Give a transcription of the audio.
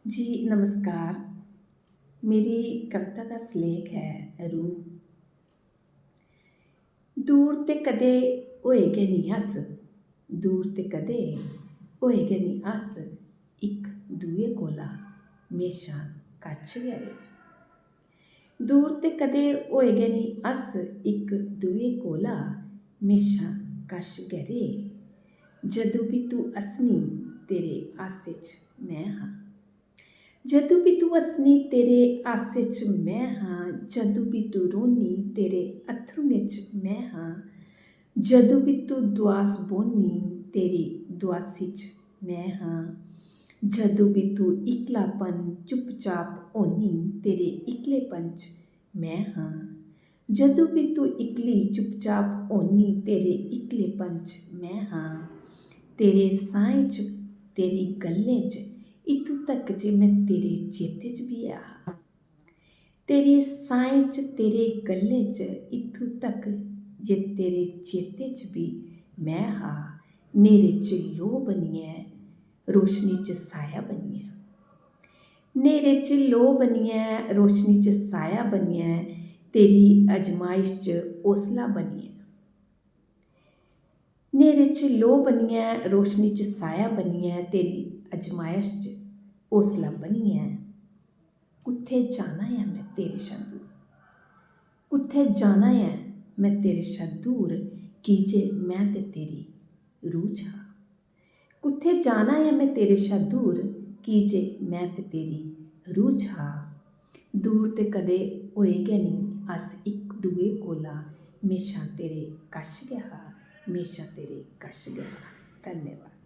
जी नमस्कार। मेरी कविता का सलेख है रूह। दूर ते कदे होए गै नी अस, दूर ते कदे होए गै नी अस, इक दुए कोला म्हेशा कच्छ गै रेह्। दूर ते कदे होए गै नी अस, इक दुए कोला म्हेशा कच्छ गै रेह्। जदूं भी तू हस्सनी तेरे हासे च मैं हां, जदूं भी तू हस्सनी तेरे हासे च मैं हां, जदूं भी तू रोनी तेरे अत्थरुएं च मैं हां, जदूं भी तू दुआस बौह्नी तेरी दुआसी च मैं हां, जदूं भी तू इक्कलापन चुपचाप होनी तेरे इक्कलेपन च मैं हां, जदूं भी तू इक्कली चुपचाप होनी तेरे इक्कलेपन च मैं हां। तेरे साहें च तेरी गल्लें च इत्थूं तक जे मैं तेरे चेते च बी हा, तेरे साहें च तेरे गल्लें च इत्थूं तक जे तेरे चेते च बी मैं हा। न्हेरे च लोऽ बनियै रोशनी च साया बनियै, न्हेरे च लोऽ बनियै रोशनी च साया बनियै, तेरी अजमाइश च हौसला बनियै, न्हेरे च लोऽ बनियै रोशनी च साया बनियै, तेरी अजमाइश च हौसला बनियै। कुत्थै जाना ऐ मैं तेरे शा दूर, कुत्थै जाना ऐ मैं तेरे शा दूर, की जे मैं ते तेरी रूह च हा। कुत्थै जाना ऐ मैं तेरे शा दूर, की जे मैं ते तेरी रूह च हा। दूर ते कदे होए गै नी अस, इक दुए कोला म्हेशा तेरे कच्छ गै हा, म्हेशा तेरे कच्छ गै हा। धन्यवाद।